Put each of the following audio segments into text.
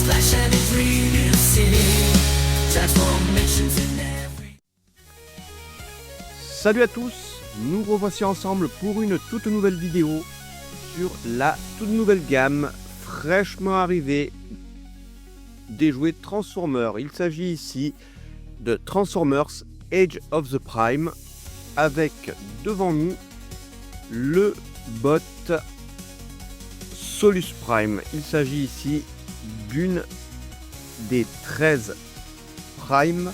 splash and it's real city. Transformations in every. Salut à tous, nous revoici ensemble pour une toute nouvelle vidéo sur la toute nouvelle gamme fraîchement arrivée des jouets Transformers. Il s'agit ici de Transformers Age of the Prime avec devant nous le bot Solus Prime. Il s'agit ici d'une des 13 Prime,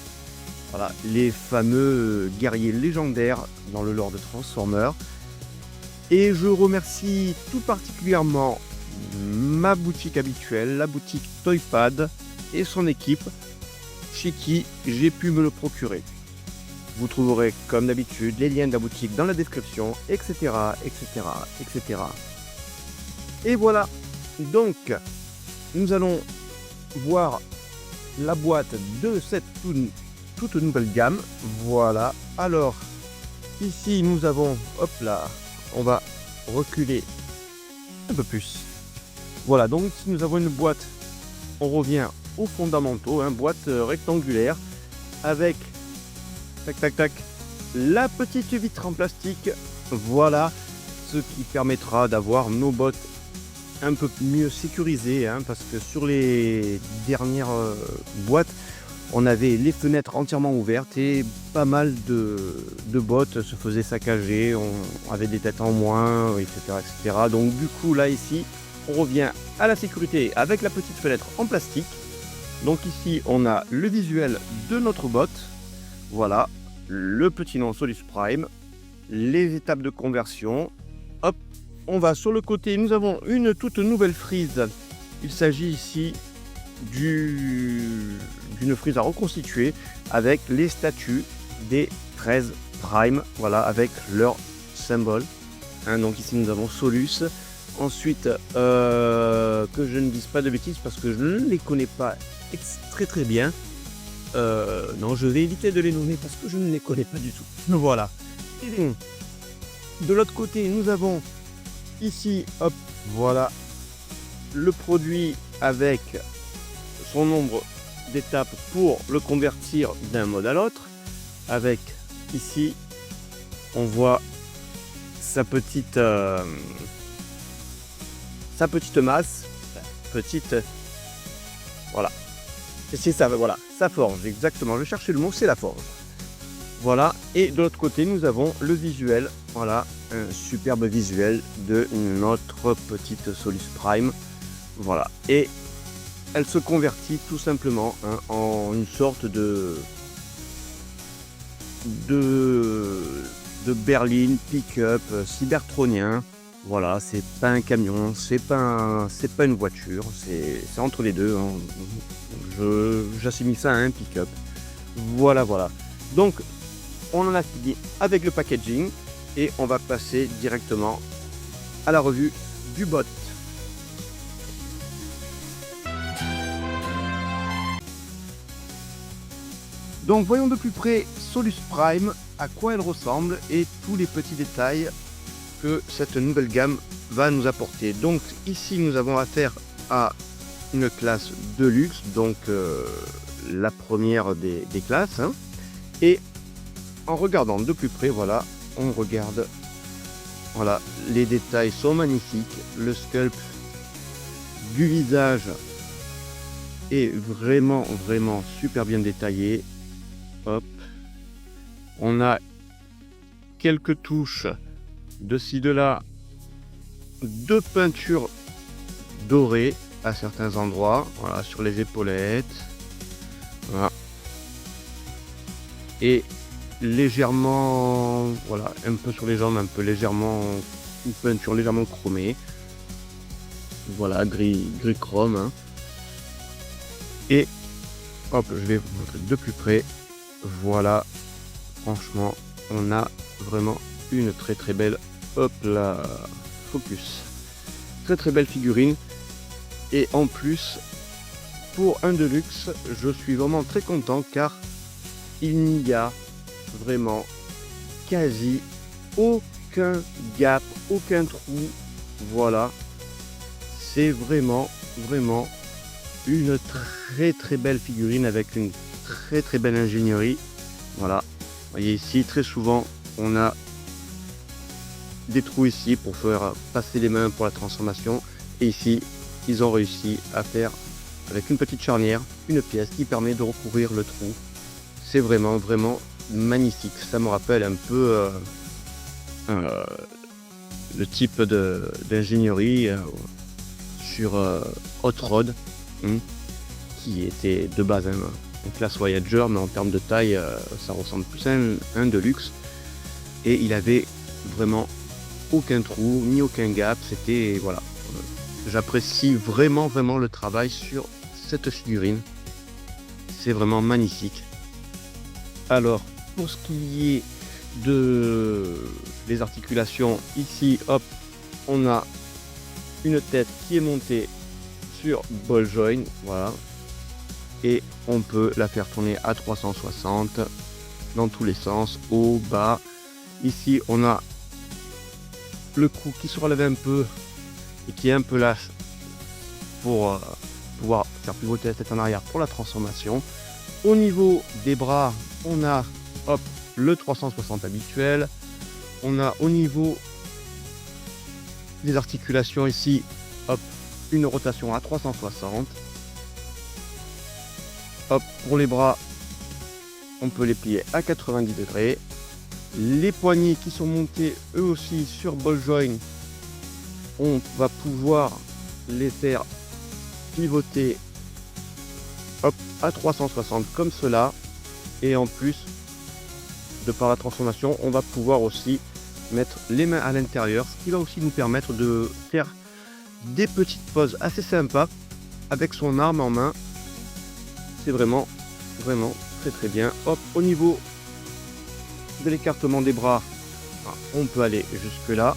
voilà, les fameux guerriers légendaires dans le lore de Transformers. Et je remercie tout particulièrement ma boutique habituelle, la boutique Toypad et son équipe, chez qui j'ai pu me le procurer. Vous trouverez comme d'habitude les liens de la boutique dans la description, etc. etc. etc. Et voilà, donc nous allons voir la boîte de cette toute nouvelle gamme. Voilà, alors ici nous avons, hop là, on va reculer un peu plus. Voilà, donc ici nous avons une boîte, on revient aux fondamentaux, boîte rectangulaire avec tac tac tac la petite vitre en plastique. Voilà, ce qui permettra d'avoir nos bottes un peu mieux sécurisées, parce que sur les dernières boîtes on avait les fenêtres entièrement ouvertes et pas mal de bottes se faisaient saccager, on avait des têtes en moins, etc., etc. Donc du coup là ici on revient à la sécurité avec la petite fenêtre en plastique. Donc ici on a le visuel de notre bot, voilà, le petit nom Solus Prime, les étapes de conversion. Hop, on va sur le côté, nous avons une toute nouvelle frise. Il s'agit ici d'une frise à reconstituer avec les statues des 13 Prime, voilà, avec leur symbole. Donc ici nous avons Solus. Ensuite, que je ne dise pas de bêtises parce que je ne les connais pas très bien. Non, je vais éviter de les nommer parce que je ne les connais pas du tout. Voilà. De l'autre côté, nous avons ici, hop, voilà, le produit avec son nombre d'étapes pour le convertir d'un mode à l'autre. Avec ici, on voit sa petite masse, voilà. C'est ça, voilà, sa forge, exactement. Je cherchais le mot, c'est la forge. Voilà, et de l'autre côté, nous avons le visuel, voilà, un superbe visuel de notre petite Solus Prime. Voilà, et elle se convertit tout simplement en une sorte de berline pick-up cybertronien. Voilà, c'est pas un camion, c'est pas une voiture, c'est entre les deux. J'assimile ça à un pick-up. Voilà. Donc, on en a fini avec le packaging et on va passer directement à la revue du bot. Donc, voyons de plus près Solus Prime, à quoi elle ressemble et tous les petits détails que cette nouvelle gamme va nous apporter. Donc ici nous avons affaire à une classe de luxe, donc la première des classes, et en regardant de plus près, voilà, on regarde, voilà, les détails sont magnifiques, le sculpt du visage est vraiment super bien détaillé. Hop, on a quelques touches de ci de là de peinture dorée à certains endroits, voilà, sur les épaulettes, voilà, et légèrement, voilà, un peu sur les jambes, un peu légèrement, une peinture légèrement chromée, voilà, gris chrome, et hop, je vais vous montrer de plus près. Voilà, franchement on a vraiment une très belle, hop là, focus, très belle figurine. Et en plus, pour un Deluxe, je suis vraiment très content car il n'y a vraiment quasi aucun gap, aucun trou. Voilà, c'est vraiment une très belle figurine avec une très belle ingénierie. Voilà, vous voyez ici très souvent on a des trous ici pour faire passer les mains pour la transformation, et ici ils ont réussi à faire avec une petite charnière une pièce qui permet de recouvrir le trou. C'est vraiment magnifique. Ça me rappelle un peu le type d'ingénierie sur Hot Rod, qui était de base un classe Voyager, mais en termes de taille ça ressemble plus à un Deluxe, et il avait vraiment aucun trou ni aucun gap. C'était voilà, j'apprécie vraiment le travail sur cette figurine, c'est vraiment magnifique. Alors pour ce qui est des articulations, ici hop, on a une tête qui est montée sur ball joint, voilà, et on peut la faire tourner à 360 dans tous les sens, haut, bas. Ici on a le cou qui se relève un peu et qui est un peu lâche pour pouvoir faire pivoter la tête en arrière pour la transformation. Au niveau des bras, on a hop le 360 habituel. On a au niveau des articulations ici hop une rotation à 360. Hop, pour les bras on peut les plier à 90 degrés. Les poignets qui sont montés eux aussi sur ball joint, on va pouvoir les faire pivoter hop à 360 comme cela, et en plus de par la transformation on va pouvoir aussi mettre les mains à l'intérieur, ce qui va aussi nous permettre de faire des petites poses assez sympas avec son arme en main. C'est vraiment très bien. Hop, au niveau de l'écartement des bras, on peut aller jusque là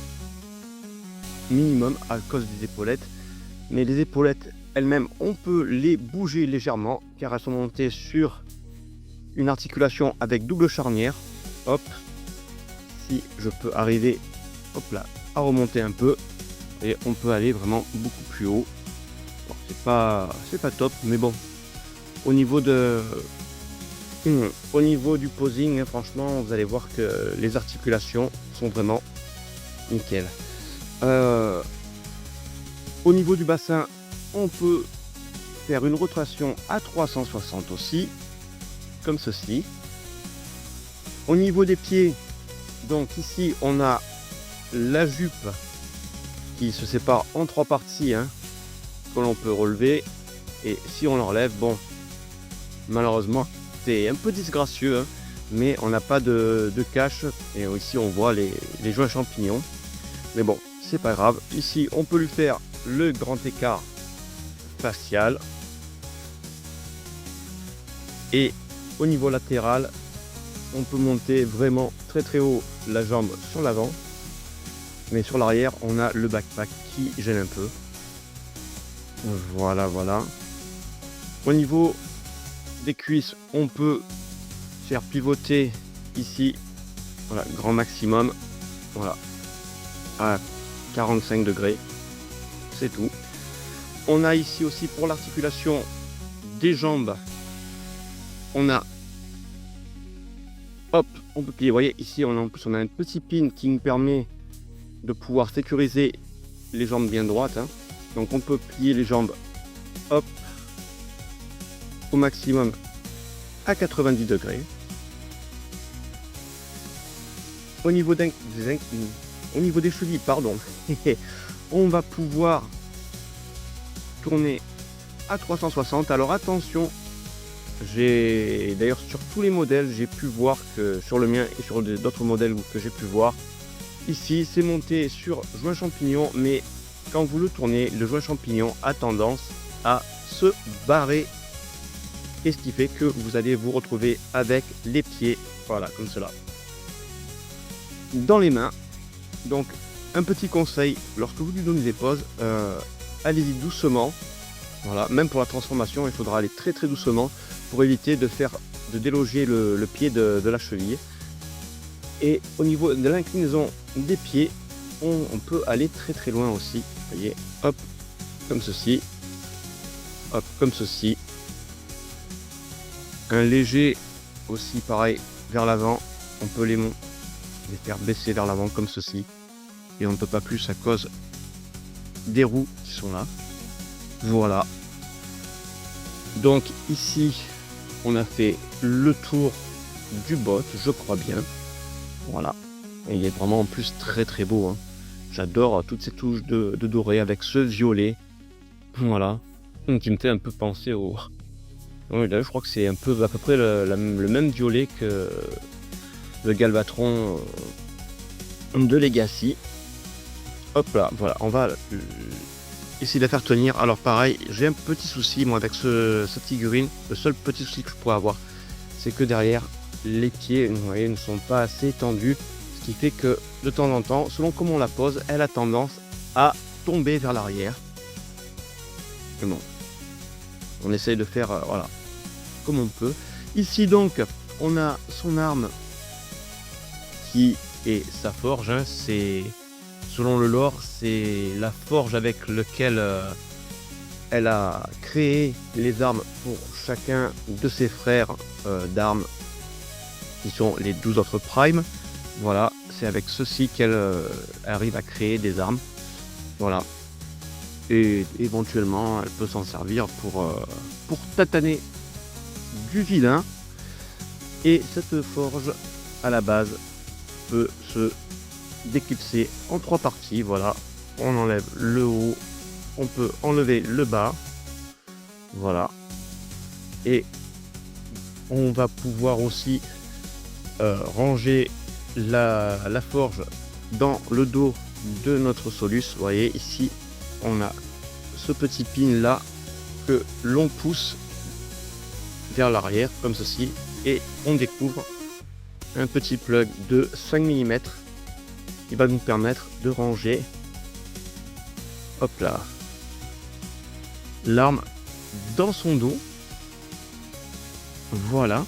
minimum à cause des épaulettes, mais les épaulettes elles-mêmes on peut les bouger légèrement car elles sont montées sur une articulation avec double charnière. Hop, si je peux arriver hop là à remonter un peu, et on peut aller vraiment beaucoup plus haut. Bon, c'est pas top, mais bon, au niveau du posing, franchement vous allez voir que les articulations sont vraiment nickel. Au niveau du bassin, on peut faire une rotation à 360 aussi, comme ceci. Au niveau des pieds, donc ici on a la jupe qui se sépare en 3 parties, que l'on peut relever, et si on l'enlève, bon, malheureusement c'est un peu disgracieux, mais on n'a pas de cache, et ici on voit les joints champignons, mais bon, c'est pas grave. Ici on peut lui faire le grand écart facial, et au niveau latéral on peut monter vraiment très haut la jambe sur l'avant, mais sur l'arrière on a le backpack qui gêne un peu. Voilà. Au niveau des cuisses, on peut faire pivoter ici, voilà, grand maximum, voilà, à 45 degrés, c'est tout. On a ici aussi pour l'articulation des jambes, on a hop, on peut plier. Vous voyez ici en plus on a un petit pin qui nous permet de pouvoir sécuriser les jambes bien droites, donc on peut plier les jambes hop au maximum à 90 degrés. Au niveau des chevilles, pardon, on va pouvoir tourner à 360. Alors attention, j'ai d'ailleurs sur tous les modèles, j'ai pu voir que sur le mien et sur d'autres modèles que j'ai pu voir, ici c'est monté sur joint champignon, mais quand vous le tournez, le joint champignon a tendance à se barrer, et ce qui fait que vous allez vous retrouver avec les pieds, voilà, comme cela, dans les mains. Donc un petit conseil, lorsque vous lui donnez des poses, allez-y doucement. Voilà, même pour la transformation, il faudra aller très doucement pour éviter de déloger le pied de la cheville. Et au niveau de l'inclinaison des pieds, on peut aller très loin aussi. Vous voyez, hop, comme ceci. hop, comme ceci. Un léger aussi pareil vers l'avant, on peut les faire baisser vers l'avant comme ceci. Et on ne peut pas plus à cause des roues qui sont là. Voilà. Donc ici, on a fait le tour du bot, je crois bien. Voilà. Et il est vraiment en plus très très beau. Hein. J'adore toutes ces touches de doré avec ce violet. Voilà. Qui me fait un peu penser au... Oui, là, je crois que c'est un peu à peu près le même violet que le Galvatron de Legacy. Hop là, voilà, on va essayer de la faire tenir. Alors pareil, j'ai un petit souci moi avec cette figurine. Le seul petit souci que je pourrais avoir, c'est que derrière, les pieds, vous voyez, ne sont pas assez tendus. Ce qui fait que de temps en temps, selon comment on la pose, elle a tendance à tomber vers l'arrière. Mais bon, on essaye de faire, voilà, comme on peut. Ici donc, on a son arme qui est sa forge. Hein. C'est, selon le lore, c'est la forge avec laquelle elle a créé les armes pour chacun de ses frères d'armes, qui sont les 12 autres primes. Voilà, c'est avec ceci qu'elle arrive à créer des armes. Voilà. Et éventuellement, elle peut s'en servir pour tataner du vilain. Et cette forge, à la base, peut se déclipser en 3 parties. Voilà, on enlève le haut, on peut enlever le bas. Voilà. Et on va pouvoir aussi ranger la forge dans le dos de notre Solus. Vous voyez ici, on a ce petit pin là que l'on pousse vers l'arrière comme ceci, et on découvre un petit plug de 5 mm qui va nous permettre de ranger, hop là, l'arme dans son dos. Voilà.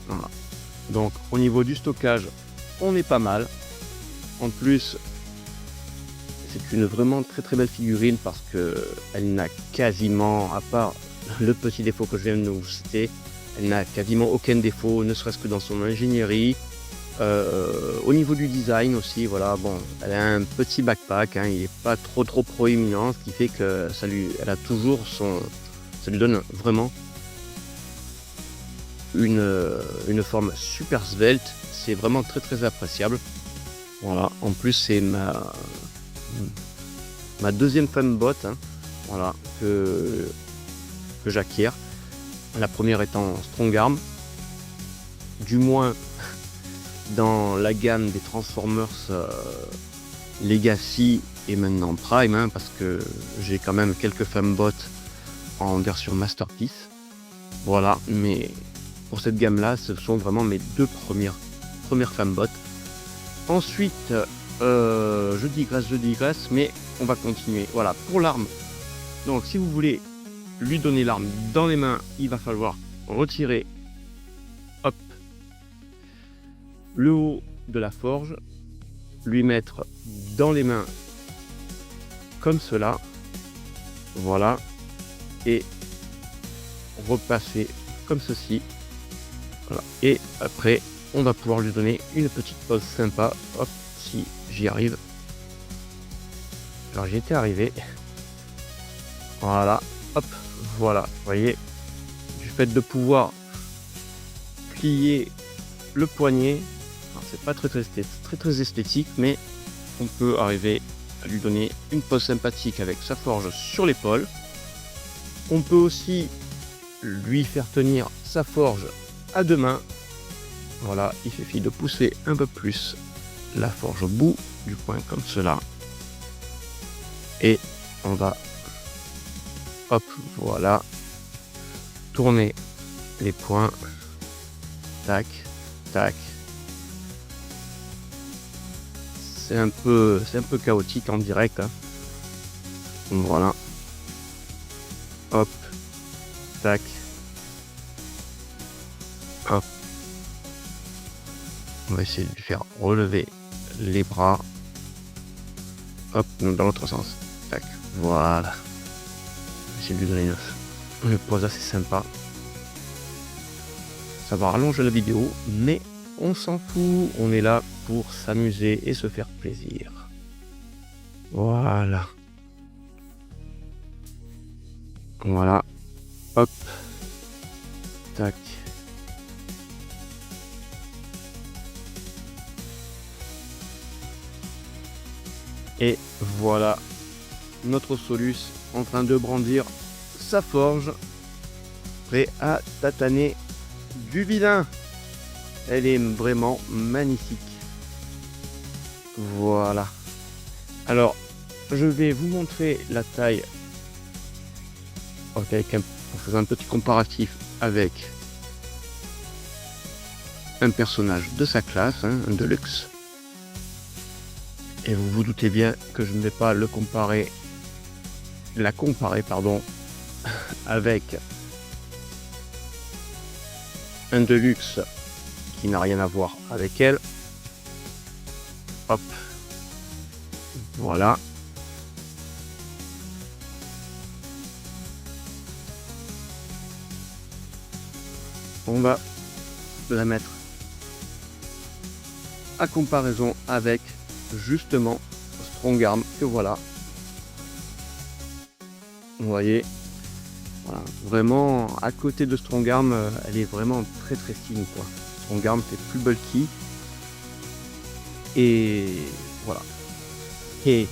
Voilà. Donc au niveau du stockage, on est pas mal. En plus, c'est une vraiment très très belle figurine parce que elle n'a quasiment, à part le petit défaut que je viens de nous citer, elle n'a quasiment aucun défaut, ne serait-ce que dans son ingénierie. Au niveau du design aussi, voilà, bon, elle a un petit backpack, hein, il n'est pas trop proéminent, ce qui fait que elle a toujours ça lui donne vraiment une forme super svelte. C'est vraiment très très appréciable. Voilà, en plus c'est ma deuxième femme bot, hein, voilà, que j'acquiers. La première étant Strongarm, du moins dans la gamme des Transformers Legacy et maintenant Prime, hein, parce que j'ai quand même quelques fembots en version Masterpiece. Voilà, mais pour cette gamme là, ce sont vraiment mes deux premières fembots. Ensuite, je digresse, mais on va continuer. Voilà, pour l'arme. Donc si vous voulez lui donner l'arme dans les mains, il va falloir retirer, hop, le haut de la forge, lui mettre dans les mains comme cela, voilà, et repasser comme ceci, voilà. Et après on va pouvoir lui donner une petite pause sympa, hop, si j'y arrive. Alors j'y étais arrivé, voilà, hop, voilà, vous voyez, du fait de pouvoir plier le poignet, c'est pas très esthétique, mais on peut arriver à lui donner une pose sympathique avec sa forge sur l'épaule. On peut aussi lui faire tenir sa forge à deux mains. Voilà, il suffit de pousser un peu plus la forge au bout du poing comme cela. Et on va, hop, voilà, tourner les poings. Tac, tac. C'est un peu chaotique en direct, hein. Voilà. Hop. Tac. Hop. On va essayer de lui faire relever les bras. Hop, dans l'autre sens. Tac. Voilà. c'est du Gris 9. Le posa c'est sympa. Ça va rallonger la vidéo, mais on s'en fout. On est là pour s'amuser et se faire plaisir. Voilà. Voilà. Hop. Tac. Et voilà notre Solus en train de brandir sa forge, prêt à tataner du vilain. Elle est vraiment magnifique. Voilà. Alors, je vais vous montrer la taille. Ok, pour faire un petit comparatif avec un personnage de sa classe, hein, un Deluxe. Et vous vous doutez bien que je ne vais pas la comparer, avec un Deluxe qui n'a rien à voir avec elle. Hop. Voilà. On va la mettre à comparaison avec justement Strongarm, que voilà. Vous voyez, voilà, vraiment à côté de Strongarm, elle est vraiment très très fine quoi. Strongarm fait plus bulky et voilà. Et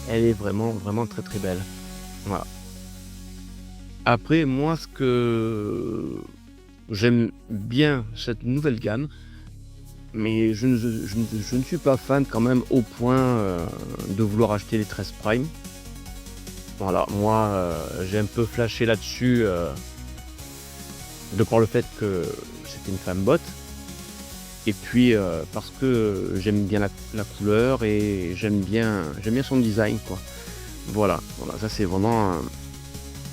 elle est vraiment très très belle. Voilà. Après moi ce que j'aime bien cette nouvelle gamme, mais je ne suis pas fan quand même au point de vouloir acheter les 13 Prime. Voilà, moi j'ai un peu flashé là-dessus de par le fait que c'était une femme bot. Et puis parce que j'aime bien la couleur et j'aime bien son design quoi. Voilà, ça c'est vraiment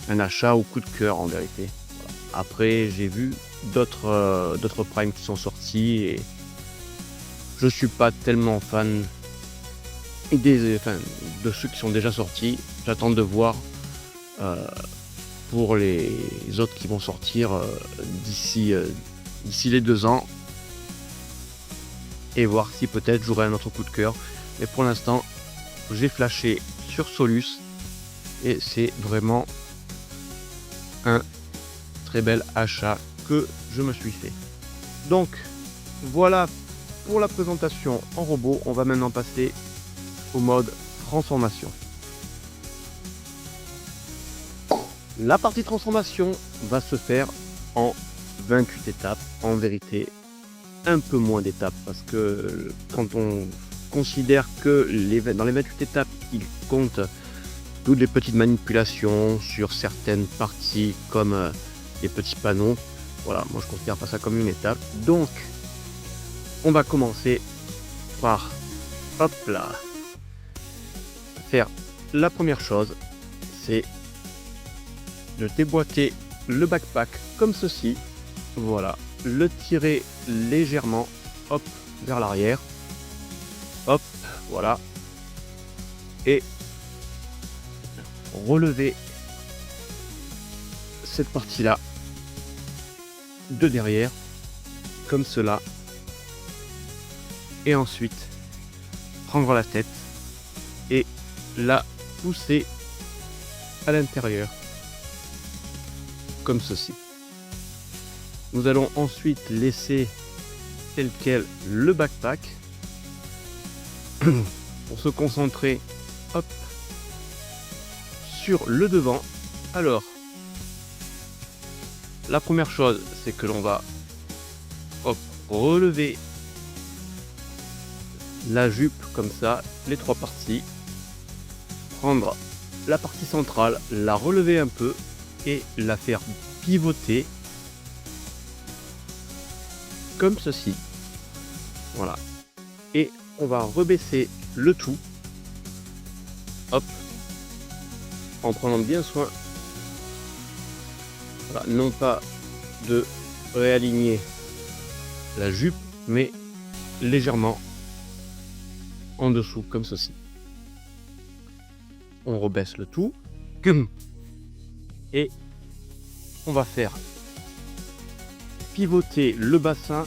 un achat au coup de cœur en vérité. Voilà. Après j'ai vu d'autres Prime qui sont sortis et je suis pas tellement fan de ceux qui sont déjà sortis. J'attends de voir pour les autres qui vont sortir d'ici les 2 ans et voir si peut-être j'aurai un autre coup de cœur. Mais pour l'instant, j'ai flashé sur Solus et c'est vraiment un très bel achat que je me suis fait. Donc voilà pour la présentation en robot. On va maintenant passer au mode transformation. La partie transformation va se faire en 28 étapes. En vérité, un peu moins d'étapes parce que quand on considère que dans les 28 étapes, il compte toutes les petites manipulations sur certaines parties comme les petits panneaux. Voilà, moi je considère pas ça comme une étape. Donc, on va commencer par, hop là, faire la première chose, c'est de déboîter le backpack comme ceci. Voilà, le tirer légèrement, hop, vers l'arrière, hop, voilà, et relever cette partie-là de derrière, comme cela, et ensuite prendre la tête et la pousser à l'intérieur, comme ceci. Nous allons ensuite laisser tel quel le backpack pour se concentrer, hop, sur le devant. Alors, la première chose, c'est que l'on va, hop, relever la jupe comme ça, les 3 parties, prendre la partie centrale, la relever un peu et la faire pivoter comme ceci. Voilà. Et on va rebaisser le tout, hop, en prenant bien soin, voilà, non pas de réaligner la jupe, mais légèrement en dessous, comme ceci. On rebaisse le tout. Et on va faire pivoter le bassin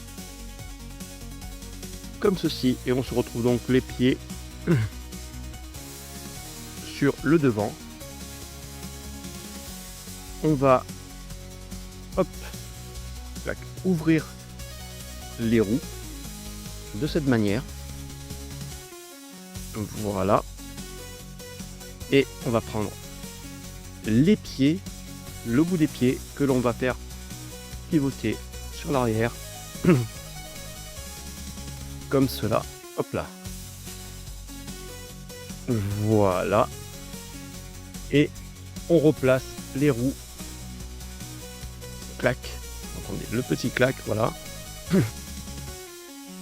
comme ceci. Et on se retrouve donc les pieds sur le devant. On va hop, tac, ouvrir les roues de cette manière. Voilà. Et on va prendre les pieds, le bout des pieds que l'on va faire pivoter sur l'arrière. Comme cela. Hop là. Voilà. Et on replace les roues. Clac. Entendez le petit clac, voilà.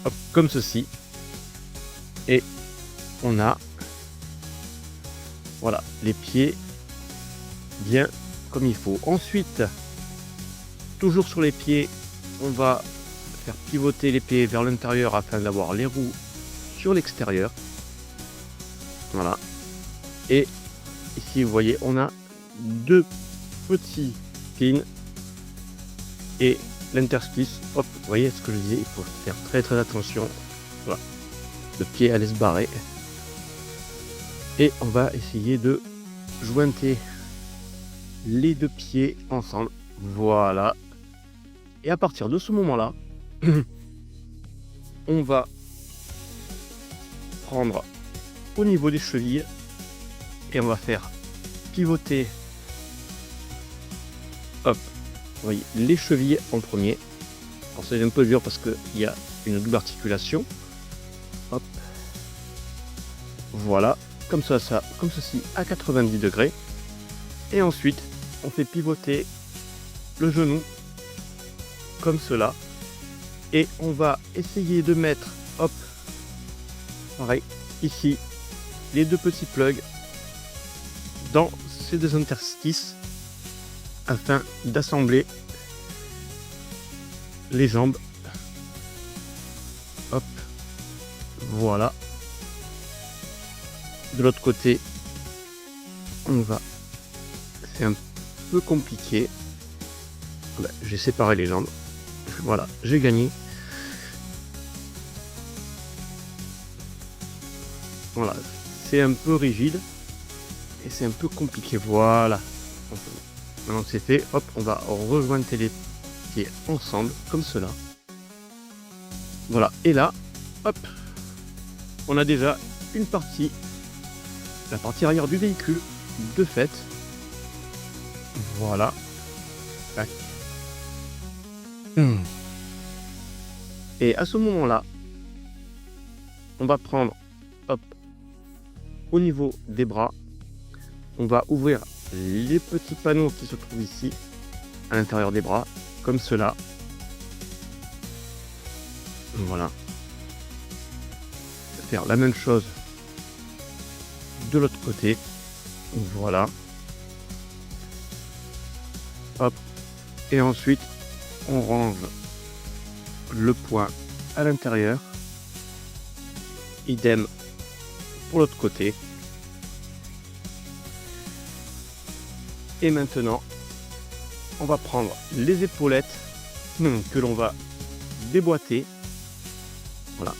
Hop, comme ceci. Et on a, voilà, les pieds bien comme il faut. Ensuite, toujours sur les pieds, on va faire pivoter les pieds vers l'intérieur afin d'avoir les roues sur l'extérieur. Voilà. Et ici, vous voyez, on a deux petits pins et l'interstice. Hop, vous voyez ce que je disais, il faut faire très attention. Voilà. Le pied allait se barrer. Et on va essayer de jointer les deux pieds ensemble. Voilà. Et à partir de ce moment-là, on va prendre au niveau des chevilles et on va faire pivoter, hop, vous voyez, les chevilles en premier. Alors c'est un peu dur parce qu'il y a une double articulation. Hop, voilà, comme ça, comme ceci à 90 degrés. Et ensuite, on fait pivoter le genou comme cela. Et on va essayer de mettre, hop, pareil, ici, les deux petits plugs dans ces deux interstices afin d'assembler les jambes. Hop, voilà. De l'autre côté, on va, c'est un peu compliqué. J'ai séparé les jambes. Voilà, j'ai gagné. Voilà, c'est un peu rigide et c'est un peu compliqué. Voilà. Maintenant que c'est fait, hop, on va rejoindre les pieds ensemble comme cela. Voilà, et là, hop, on a déjà une partie, la partie arrière du véhicule de fait. Voilà. Tac. Et à ce moment-là, on va prendre, hop, au niveau des bras, on va ouvrir les petits panneaux qui se trouvent ici, à l'intérieur des bras, comme cela. Voilà. Faire la même chose de l'autre côté. Voilà. Hop. Et ensuite, on range le poing à l'intérieur. Idem pour l'autre côté. Et maintenant, on va prendre les épaulettes que l'on va déboîter. Voilà.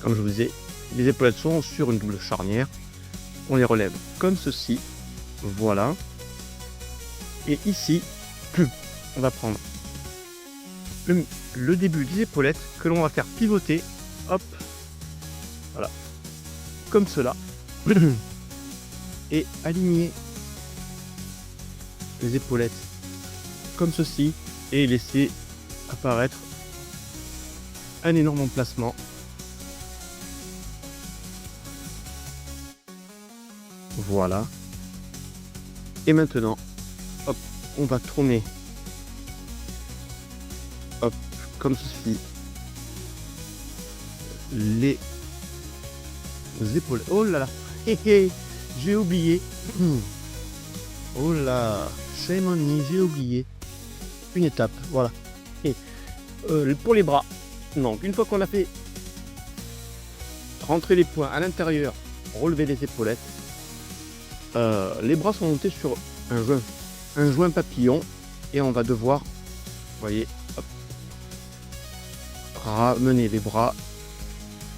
Comme je vous disais, les épaulettes sont sur une double charnière. On les relève comme ceci. Voilà. Et ici, on va prendre le début des épaulettes que l'on va faire pivoter. Hop. Voilà. Comme cela. Et aligner les épaulettes comme ceci. Et laisser apparaître un énorme emplacement. Voilà. Et maintenant, hop, on va tourner, hop, comme ceci, les épaules. Oh là là, j'ai oublié. Oh là, shame on me, j'ai oublié une étape. Voilà. Et pour les bras, donc une fois qu'on a fait rentrer les poings à l'intérieur, relever les épaulettes, les bras sont montés sur un joint un joint papillon et on va devoir, vous voyez, hop, ramener les bras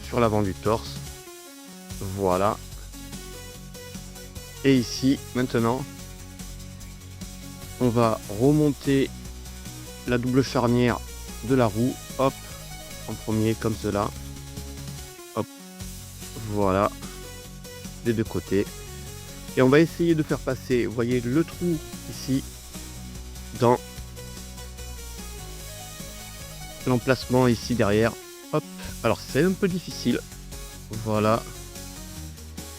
sur l'avant du torse. Voilà. Et ici, maintenant, on va remonter la double charnière de la roue. Hop, en premier, comme cela. Hop, voilà. Des deux côtés. Et on va essayer de faire passer, vous voyez, le trou ici dans l'emplacement ici derrière. Hop, alors c'est un peu difficile. Voilà.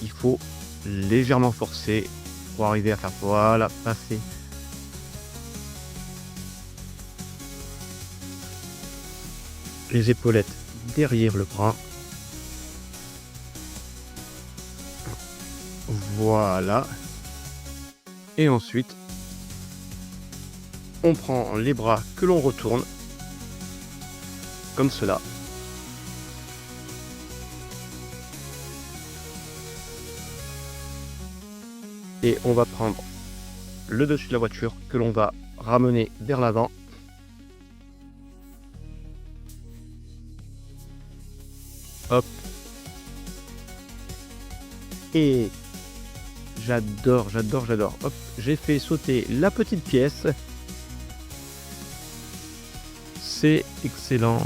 Il faut légèrement forcer pour arriver à faire, voilà, passer. Les épaulettes derrière le bras. Voilà. Et ensuite, on prend les bras que l'on retourne. Comme cela. Et on va prendre le dessus de la voiture que l'on va ramener vers l'avant. Hop. Et j'adore. Hop, j'ai fait sauter la petite pièce. C'est excellent.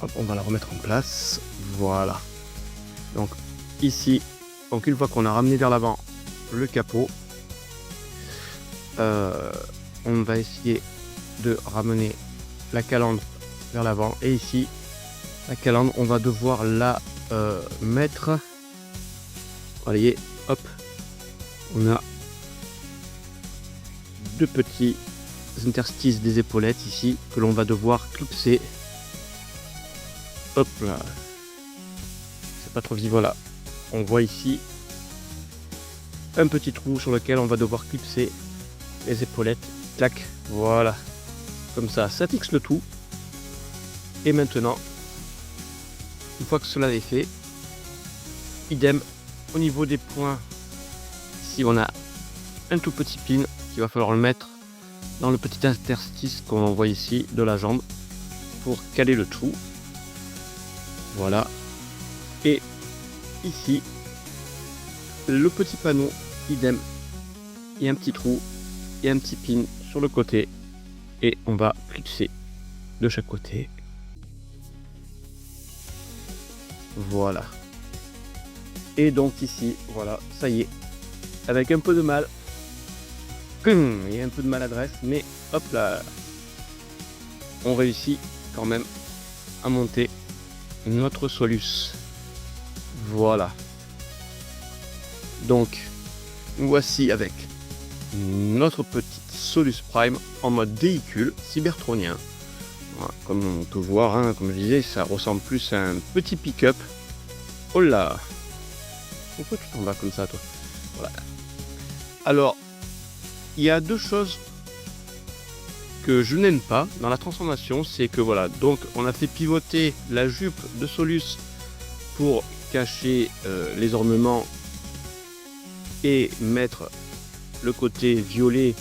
Hop, on va la remettre en place. Voilà. Donc ici, donc une fois qu'on a ramené vers l'avant le capot, on va essayer de ramener la calandre vers l'avant. Et ici, la calandre, on va devoir la mettre. Vous voyez, hop, on a deux petits interstices des épaulettes ici que l'on va devoir clipser. Hop là, c'est pas trop visible, voilà. On voit ici un petit trou sur lequel on va devoir clipser les épaulettes. Clac, voilà. Comme ça fixe le tout. Et maintenant, une fois que cela est fait, idem au niveau des points. Ici, on a un tout petit pin qu'il va falloir le mettre dans le petit interstice qu'on voit ici de la jambe pour caler le tout. Voilà. Et ici, le petit panneau, idem. Il y a un petit trou et un petit pin sur le côté. Et on va clipser de chaque côté. Voilà. Et donc ici, voilà, ça y est. Avec un peu de mal. Il y a un peu de maladresse, mais hop là. On réussit quand même à monter notre Solus. Voilà. Donc, nous voici avec notre petite Solus Prime en mode véhicule cybertronien. Voilà, comme on peut voir, hein, comme je disais, ça ressemble plus à un petit pick-up. Oh là! Pourquoi tu t'en vas comme ça, toi? Voilà. Alors, il y a deux choses que je n'aime pas dans la transformation, c'est que voilà, donc on a fait pivoter la jupe de Solus pour cacher les ornements et mettre le côté violet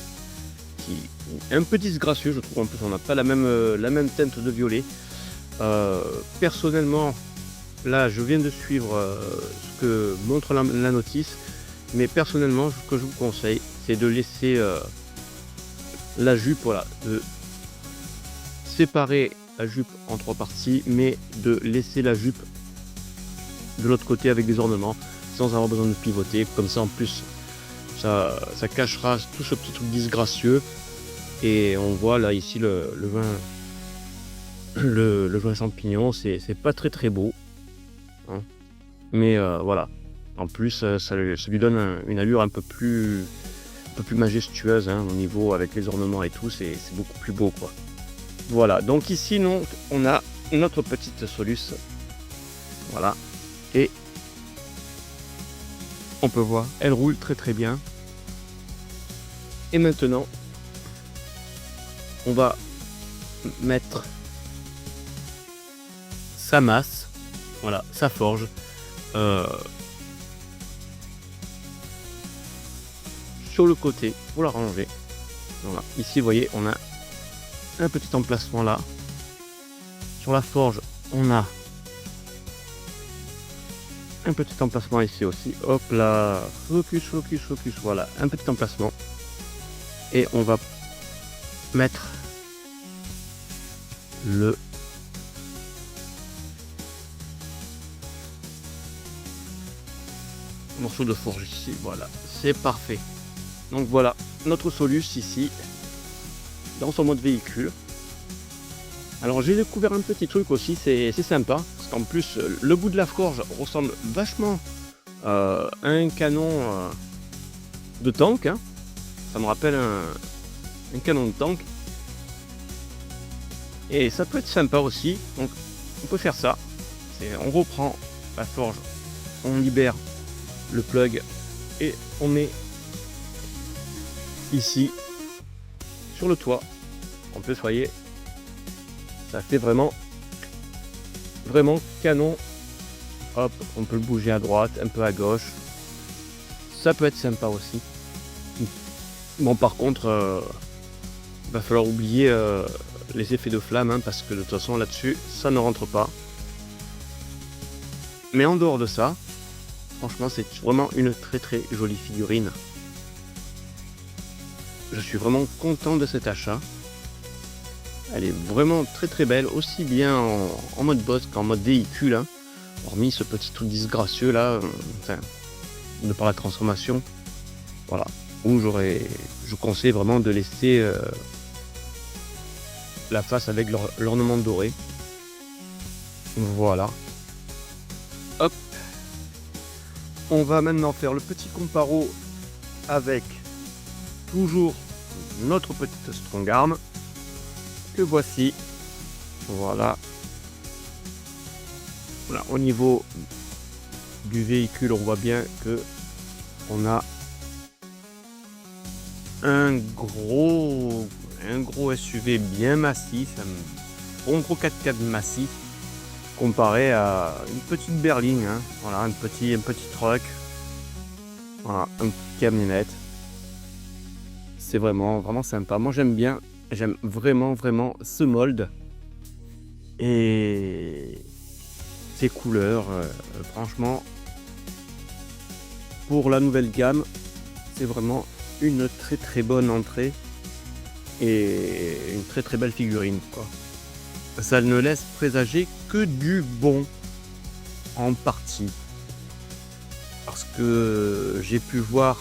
qui est un peu disgracieux, je trouve. En plus, on n'a pas la même teinte de violet. Personnellement, là, je viens de suivre ce que montre la notice, mais personnellement, ce que je vous conseille, c'est de laisser la jupe, voilà, de séparer la jupe en trois parties, mais de laisser la jupe de l'autre côté avec des ornements, sans avoir besoin de pivoter. Comme ça, en plus, ça cachera tout ce petit truc disgracieux. Et on voit là ici le joint champignon, c'est pas très beau, hein. Mais voilà, en plus ça lui donne une allure un peu plus majestueuse, hein, au niveau avec les ornements et tout, c'est beaucoup plus beau, quoi. Voilà, donc ici on a notre petite Solus, voilà, et on peut voir, elle roule très bien. Et maintenant, on va mettre sa masse, voilà, sa forge, sur le côté pour la ranger. Voilà. Ici, vous voyez, on a un petit emplacement là. Sur la forge, on a un petit emplacement ici aussi. Hop là, focus, focus, focus. Voilà, un petit emplacement. Et on va mettre le morceau de forge ici. Voilà, c'est parfait. Donc voilà, notre Solus ici, dans son mode véhicule. Alors j'ai découvert un petit truc aussi, c'est sympa, parce qu'en plus le bout de la forge ressemble vachement à un canon de tank, hein. Ça me rappelle un canon de tank. Et ça peut être sympa aussi, donc on peut faire ça. On reprend la forge, on libère le plug et on met ici sur le toit. En plus, voyez, ça fait vraiment canon. Hop, on peut le bouger à droite, un peu à gauche. Ça peut être sympa aussi. Bon, par contre, va falloir oublier les effets de flamme, hein, parce que de toute façon là-dessus, ça ne rentre pas. Mais en dehors de ça, franchement, c'est vraiment une très très jolie figurine. Je suis vraiment content de cet achat. Elle est vraiment très très belle, aussi bien en mode boss qu'en mode véhicule, hein. Hormis ce petit truc disgracieux là, enfin, de par la transformation. Voilà, où je conseille vraiment de laisser la face avec l'ornement doré. Voilà. Hop. On va maintenant faire le petit comparo avec toujours notre petite strong arm que voici. Voilà. Voilà, au niveau du véhicule, on voit bien que on a un gros SUV bien massif, un bon gros 4x4 massif comparé à une petite berline, hein. Voilà, un petit truck. Voilà, un petit camionnette. C'est vraiment sympa. Moi j'aime bien, j'aime vraiment ce mold et ces couleurs. Franchement, pour la nouvelle gamme, c'est vraiment une très bonne entrée et une très belle figurine, quoi. Ça ne laisse présager que du bon en partie, parce que j'ai pu voir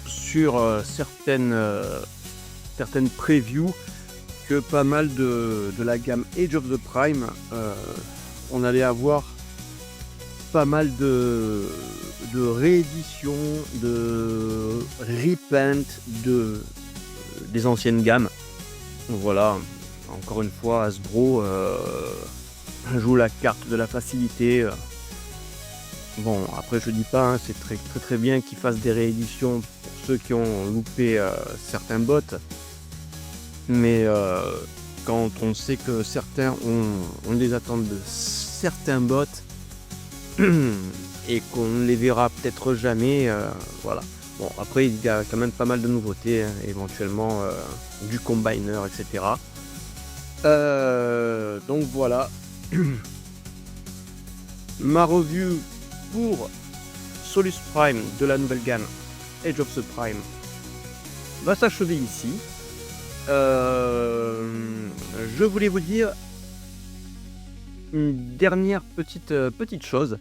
sur certaines previews que pas mal de la gamme Age of the Prime, on allait avoir pas mal de rééditions, de repaint des anciennes gammes. Voilà, encore une fois, Hasbro joue la carte de la facilité. Bon, après je dis pas, hein, c'est très bien qu'ils fassent des rééditions pour ceux qui ont loupé certains bots, mais quand on sait que certains ont des attentes de certains bots et qu'on ne les verra peut-être jamais, voilà. Bon, après il y a quand même pas mal de nouveautés, hein, éventuellement du combiner, etc. Donc voilà. Ma review pour Solus Prime de la nouvelle gamme Age of the Prime va s'achever ici. Je voulais vous dire une dernière petite chose.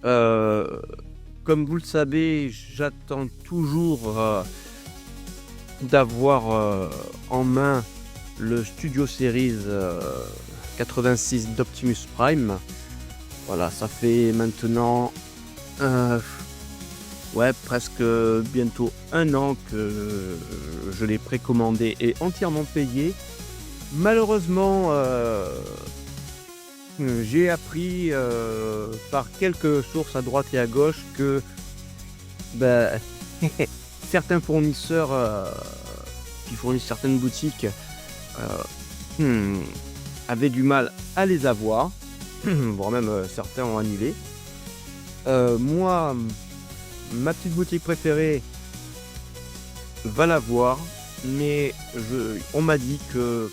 Comme vous le savez, j'attends toujours d'avoir en main le Studio Series 86 d'Optimus Prime. Voilà, ça fait maintenant presque bientôt un an que je l'ai précommandé et entièrement payé. Malheureusement, j'ai appris par quelques sources à droite et à gauche que certains fournisseurs qui fournissent certaines boutiques avaient du mal à les avoir, voire même certains ont annulé. Moi, ma petite boutique préférée, va l'avoir, mais on m'a dit que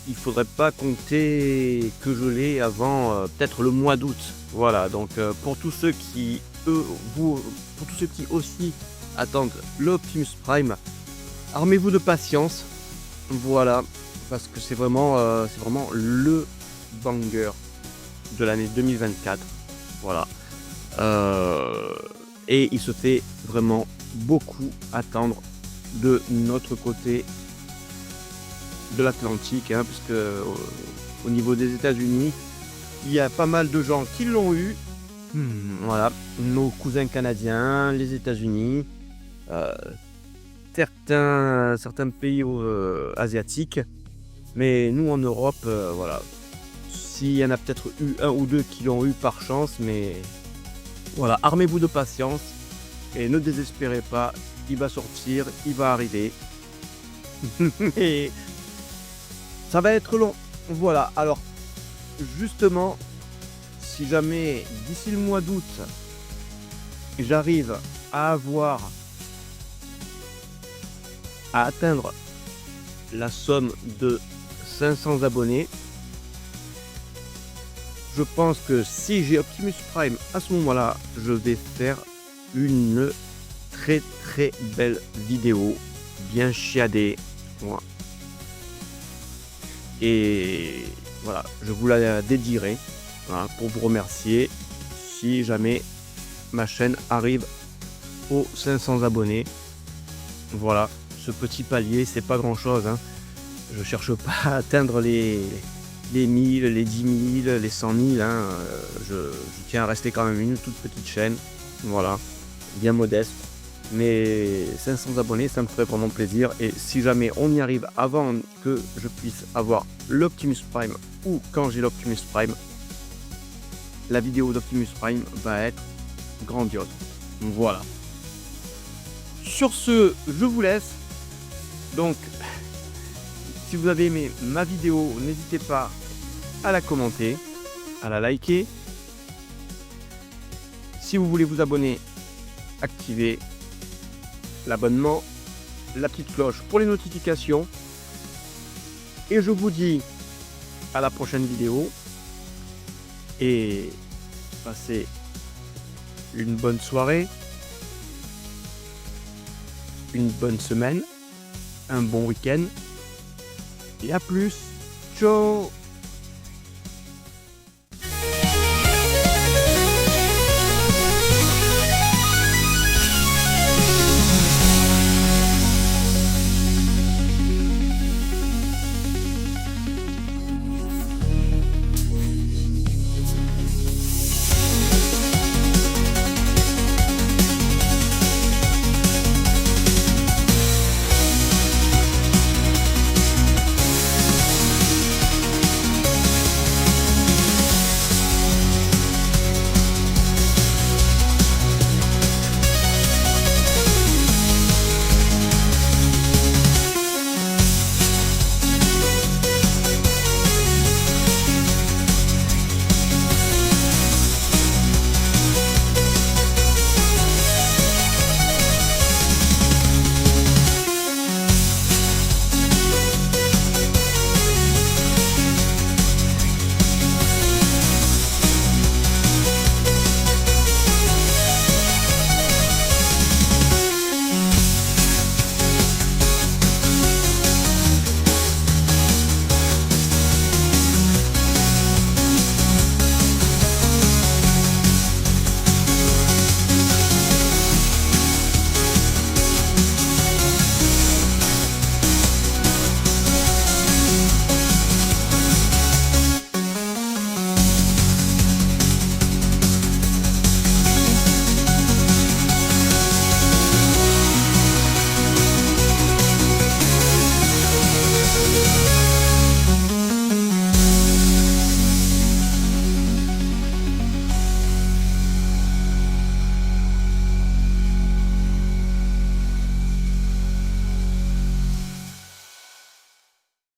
il faudrait pas compter que je l'ai avant peut-être le mois d'août. Voilà, donc pour tous ceux qui pour tous ceux qui aussi attendent l'Optimus Prime, armez-vous de patience. Voilà, parce que c'est vraiment le banger de l'année 2024. Voilà. Et il se fait vraiment beaucoup attendre de notre côté de l'Atlantique, hein, puisque au niveau des États-Unis, il y a pas mal de gens qui l'ont eu. Voilà, nos cousins canadiens, les États-Unis, certains pays asiatiques, mais nous en Europe, voilà. S'il y en a peut-être eu un ou deux qui l'ont eu par chance, mais voilà, armez-vous de patience et ne désespérez pas, il va sortir, il va arriver. Mais ça va être long. Voilà, alors justement, si jamais d'ici le mois d'août, j'arrive à atteindre la somme de 500 abonnés, je pense que si j'ai Optimus Prime à ce moment-là, je vais faire une très très belle vidéo, bien chiadée. Voilà. Et voilà, je vous la dédierai, voilà, pour vous remercier si jamais ma chaîne arrive aux 500 abonnés. Voilà, ce petit palier, c'est pas grand chose, hein. Je cherche pas à atteindre les 1000, les 10 000, les 100 000, hein. Je tiens à rester quand même une toute petite chaîne, voilà, bien modeste. Mais 500 abonnés, ça me ferait vraiment plaisir. Et si jamais on y arrive avant que je puisse avoir l'Optimus Prime ou quand j'ai l'Optimus Prime, la vidéo d'Optimus Prime va être grandiose. Voilà. Sur ce, je vous laisse. Donc, si vous avez aimé ma vidéo, n'hésitez pas à la commenter, à la liker. Si vous voulez vous abonner, activez l'abonnement, la petite cloche pour les notifications. Et je vous dis à la prochaine vidéo. Et passez une bonne soirée, une bonne semaine, un bon week-end. Et à plus. Ciao.